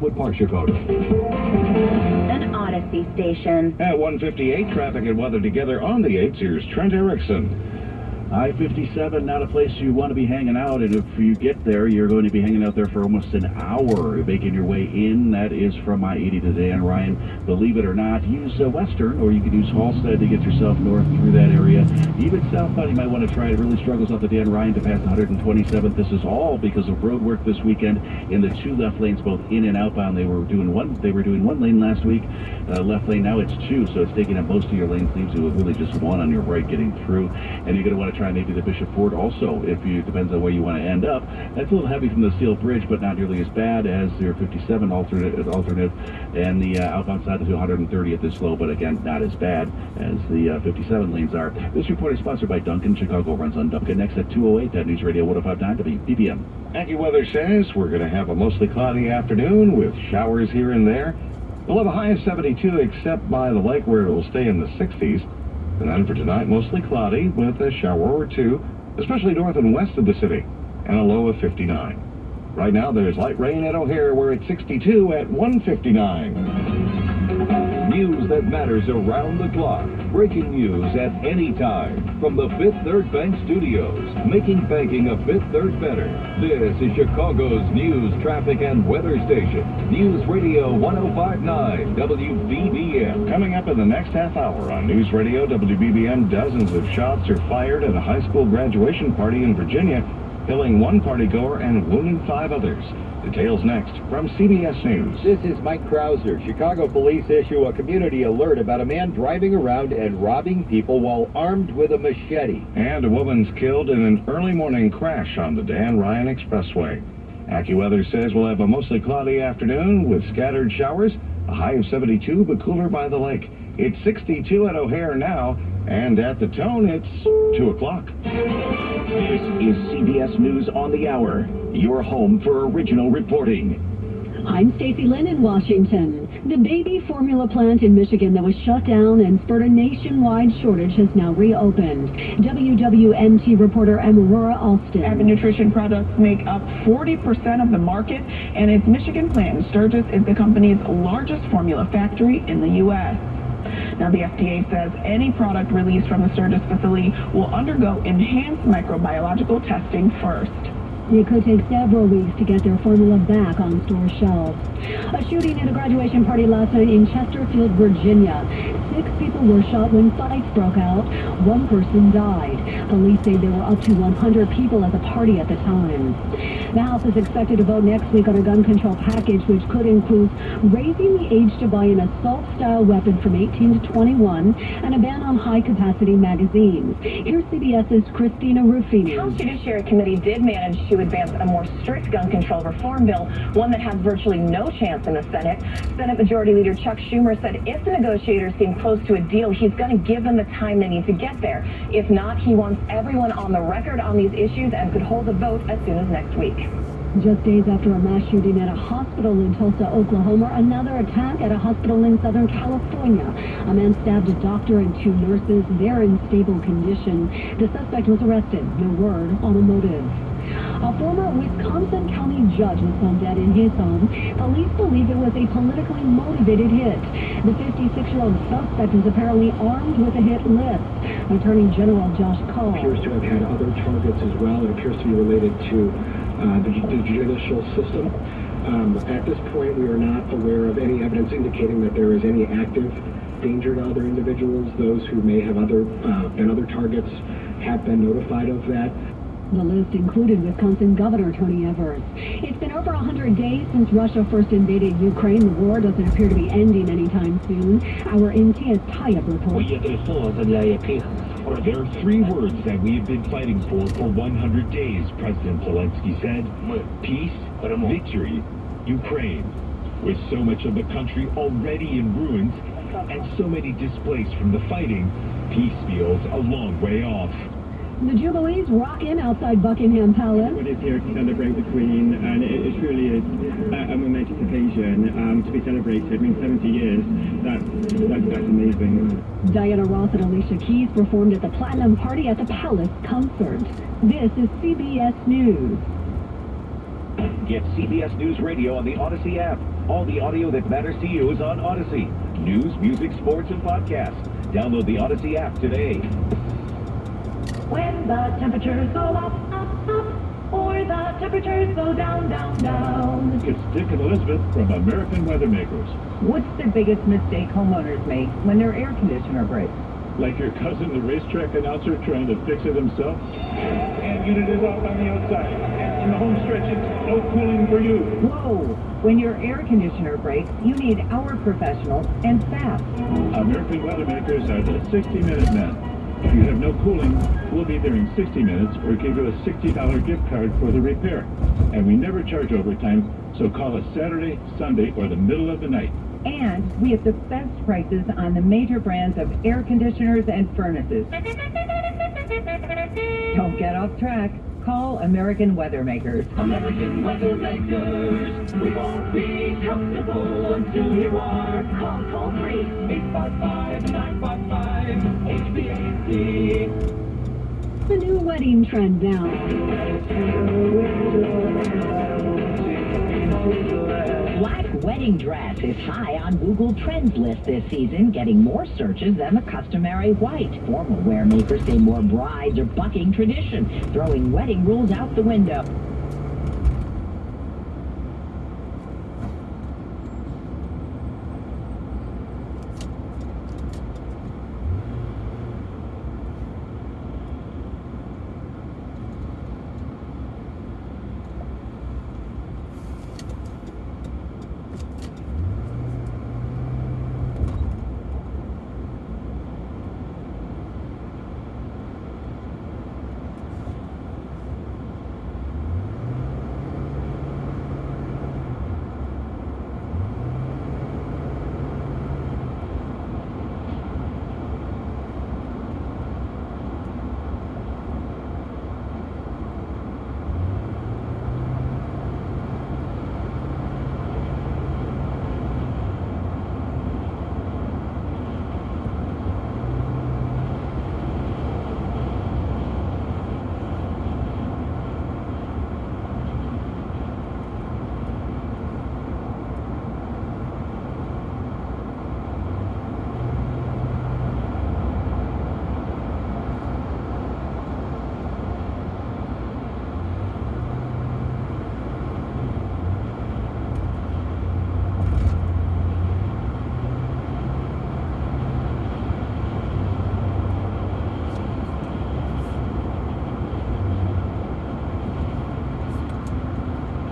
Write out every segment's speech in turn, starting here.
Wood Park, Chicago. An Odyssey station. At 1:58, traffic and weather together on the 8th. Here's Trent Erickson. I-57, not a place you want to be hanging out, and if you get there, you're going to be hanging out there for almost an hour. Making your way in, that is from I-80 to Dan Ryan. Believe it or not, use Western, or you can use Halstead to get yourself north through that area. Even southbound, you might want to try. It really struggles off the Dan Ryan to pass 127th. This is all because of road work this weekend in the two left lanes, both in and outbound. They were doing one lane last week, left lane. Now it's two, so it's taking up most of your lanes. Leaves you with really just one on your right getting through, and you're going to want to try maybe the Bishop Ford also, depends on where you want to end up. That's a little heavy from the Steel Bridge, but not nearly as bad as your 57 alternate, and the outbound side of the 130th is slow, but again, not as bad as the 57 lanes are. This report is sponsored by Duncan. Chicago runs on Duncan. Next at 2:08, that News Radio 105.9 WBBM. AccuWeather says we're going to have a mostly cloudy afternoon with showers here and there. We'll have a high of 72, except by the lake where it will stay in the 60s. And then for tonight, mostly cloudy with a shower or two, especially north and west of the city, and a low of 59. Right now, there's light rain at O'Hare. We're at 62 at 1:59. News that matters around the clock. Breaking news at any time from the Fifth Third Bank Studios, making banking a Fifth Third better. This is Chicago's news, traffic, and weather station. News Radio 105.9 WBBM. Coming up in the next half hour on News Radio WBBM, dozens of shots are fired at a high school graduation party in Virginia, killing one partygoer and wounding 5 others. Details next from CBS News. This is Mike Krauser. Chicago police issue a community alert about a man driving around and robbing people while armed with a machete. And a woman's killed in an early morning crash on the Dan Ryan Expressway. AccuWeather says we'll have a mostly cloudy afternoon with scattered showers, a high of 72, but cooler by the lake. It's 62 at O'Hare now, and at the Tone, it's 2 o'clock. This is CBS News on the Hour, your home for original reporting. I'm Stacy Lynn in Washington. The baby formula plant in Michigan that was shut down and spurred a nationwide shortage has now reopened. WWNT reporter Aurora Alston. Abbott Nutrition products make up 40% of the market, and its Michigan plant in Sturgis is the company's largest formula factory in the U.S. Now, the FDA says any product released from the Sturgis facility will undergo enhanced microbiological testing first. It could take several weeks to get their formula back on store shelves. A shooting at a graduation party last night in Chesterfield, Virginia. 6 people were shot when fights broke out. 1 person died. Police say there were up to 100 people at the party at the time. The House is expected to vote next week on a gun control package which could include raising the age to buy an assault-style weapon from 18 to 21 and a ban on high-capacity magazines. Here's CBS's Christina Ruffini. House Judiciary Committee did manage to advance a more strict gun control reform bill, one that has virtually no chance in the Senate. Senate Majority Leader Chuck Schumer said if the negotiators seem close to a deal, he's going to give them the time they need to get there. If not, he wants everyone on the record on these issues and could hold a vote as soon as next week. Just days after a mass shooting at a hospital in Tulsa, Oklahoma, another attack at a hospital in Southern California. A man stabbed a doctor and 2 nurses. They're in stable condition. The suspect was arrested. No word on a motive. A former Wisconsin County judge was found dead in his home. Police believe it was a politically motivated hit. The 56-year-old suspect is apparently armed with a hit list. Attorney General Josh Call appears to have had other targets as well. It appears to be related to the judicial system. At this point, we are not aware of any evidence indicating that there is any active danger to other individuals. Those who may have been other targets have been notified of that. The list included Wisconsin Governor Tony Evers. It's been over 100 days since Russia first invaded Ukraine. The war doesn't appear to be ending anytime soon. Our NTS tie-up report. There are 3 words that we have been fighting for 100 days, President Zelensky said. Peace, victory, Ukraine. With so much of the country already in ruins and so many displaced from the fighting, peace feels a long way off. The Jubilees rocking outside Buckingham Palace. Everybody's here to celebrate the Queen, and it truly is a momentous occasion to be celebrated. I mean, 70 years, that's amazing. Diana Ross and Alicia Keys performed at the Platinum Party at the Palace concert. This is CBS News. Get CBS News Radio on the Odyssey app. All the audio that matters to you is on Odyssey. News, music, sports, and podcasts. Download the Odyssey app today. When the temperatures go up, up, up, or the temperatures go down, down, down. It's Dick and Elizabeth from American Weathermakers. What's the biggest mistake homeowners make when their air conditioner breaks? Like your cousin, the racetrack announcer, trying to fix it himself? And unit is off on the outside. And in the home stretch, it's no cooling for you. Whoa! When your air conditioner breaks, you need our professionals and fast. American Weathermakers are the 60-minute men. If you have no cooling, we'll be there in 60 minutes or give you a $60 gift card for the repair. And we never charge overtime, so call us Saturday, Sunday, or the middle of the night. And we have the best prices on the major brands of air conditioners and furnaces. Don't get off track. Call American Weathermakers. American Weathermakers. We won't be comfortable until you are. Call toll free 855-955-HVAC. The new wedding trend now. Black wedding dress is high on Google Trends list this season, getting more searches than the customary white. Formal wear makers say more brides are bucking tradition, throwing wedding rules out the window.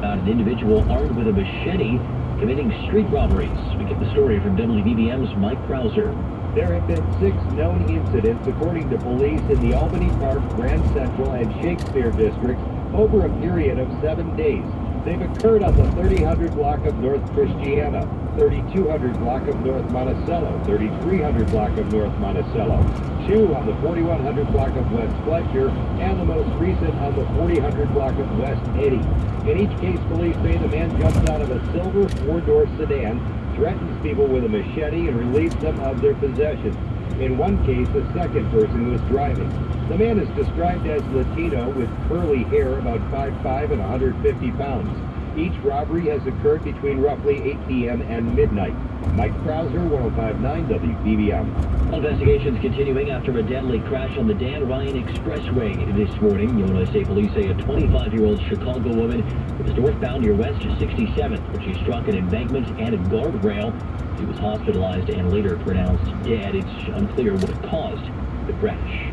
An individual armed with a machete committing street robberies. We get the story from WBBM's Mike Krauser. There have been 6 known incidents, according to police, in the Albany Park, Grand Central, and Shakespeare districts over a period of 7 days. They've occurred on the 3000 block of North Christiana, 3200 block of North Monticello, 3300 block of North Monticello, 2 on the 4100 block of West Fletcher, and the most recent on the 4000 block of West Eddy. In each case, police say the man jumps out of a silver 4-door sedan, threatens people with a machete, and relieves them of their possessions. In one case, a second person was driving. The man is described as Latino with curly hair, about 5'5" and 150 pounds. Each robbery has occurred between roughly 8 p.m. and midnight. Mike Krauser, 105.9 WBBM. Investigations continuing after a deadly crash on the Dan Ryan Expressway this morning. Illinois State Police say a 25-year-old Chicago woman was northbound near West 67th when she struck an embankment and a guardrail. She was hospitalized and later pronounced dead. It's unclear what caused the crash.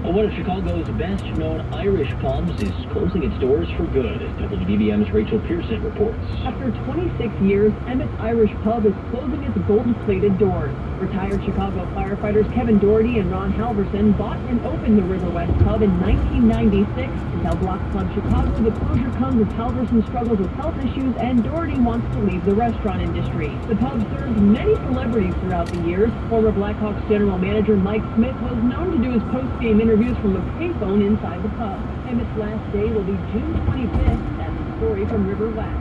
One of Chicago's best-known Irish pubs is closing its doors for good, as WBBM's Rachel Pearson reports. After 26 years, Emmett's Irish Pub is closing its gold-plated doors. Retired Chicago firefighters Kevin Doherty and Ron Halverson bought and opened the River West Pub in 1996. To tell Block Club Chicago, the closure comes as Halverson struggles with health issues and Doherty wants to leave the restaurant industry. The pub served many celebrities throughout the years. Former Blackhawks general manager Mike Smith was known to do his post-game interviews from a payphone inside the pub. Emmett's last day will be June 25th. That's the story from River West.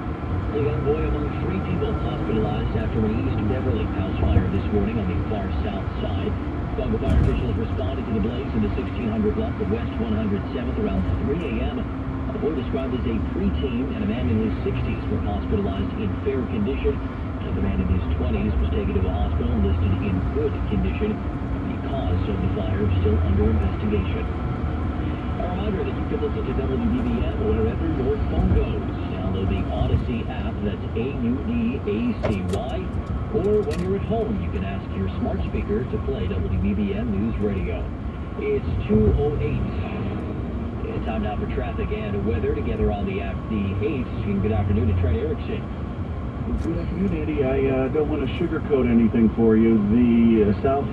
A young boy among 3 people hospitalized after an East Beverly house fire this morning on the far south side. Chicago fire officials responded to the blaze in the 1600 block of West 107th around 3 a.m. A The boy described as a preteen and a man in his 60s were hospitalized in fair condition. Another man in his 20s was taken to a hospital listed in good condition. The cause of the fire is still under investigation. A reminder that you can listen to WBBM wherever your phone goes. Download the Odyssey app, that's AUDACY. Or when you're at home, you can ask your smart speaker to play WBBM News Radio. It's 2:08. It's time now for traffic and weather together on the app, the 8th. Good afternoon to Trent Erickson. Good afternoon, Andy. I don't want to sugarcoat anything for you. The south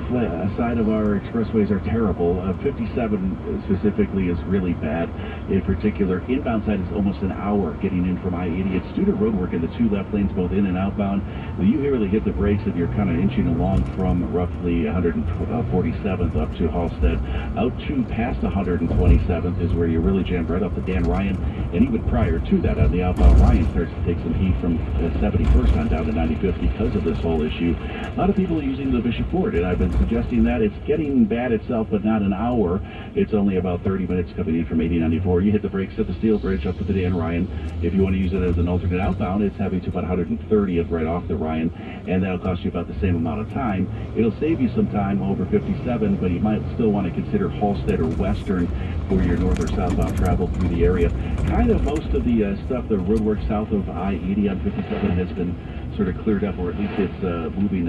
side of our expressways are terrible. 57 specifically is really bad. In particular, inbound side is almost an hour getting in from I-80. It's due to road work in the two left lanes, both in and outbound. You really hit the brakes and you're kind of inching along from roughly 147th up to Halstead. Out to past 127th is where you're really jammed right up to Dan Ryan. And even prior to that, on the outbound, Ryan starts to take some heat from 71st on down to 95th because of this whole issue. A lot of people are using the Bishop Ford, and I've been suggesting that it's getting bad itself, but not an hour. It's only about 30 minutes coming in from 8094. You hit the brakes at the Steel Bridge up to the Dan Ryan. If you want to use it as an alternate outbound, it's heavy to about 130th right off the Ryan, and that'll cost you about the same amount of time. It'll save you some time over 57, but you might still want to consider Halstead or Western for your north or southbound travel through the area. Kind of most of the stuff, the roadwork south of I-80 on 57 has been sort of cleared up, or at least it's moving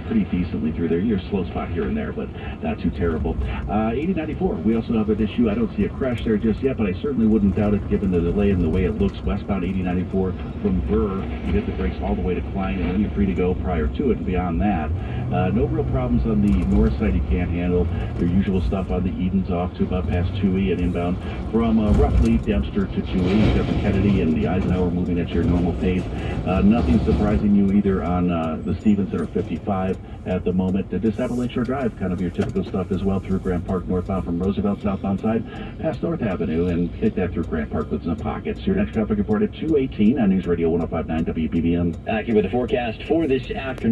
pretty decently through there. You're a slow spot here and there, but not too terrible. 8094, we also have an issue. I don't see a crash there just yet, but I certainly wouldn't doubt it given the delay and the way it looks. Westbound 8094 from Burr, you hit the brakes all the way to Klein, and then you're free to go prior to it and beyond that. No real problems on the north side you can't handle. Your usual stuff on the Edens off to about past 2E and inbound from roughly Dempster to 2E. You've got the Kennedy and the Eisenhower moving at your normal pace. Nothing surprising you either on the Stevenson or 55 at the moment. Just have a Lakeshore Drive, kind of your typical stuff as well through Grant Park northbound from Roosevelt southbound side past North Avenue and hit that through Grant Park with some pockets. Your next traffic report at 2:18 on News Radio 105.9 WBBM. Back here with the forecast for this afternoon.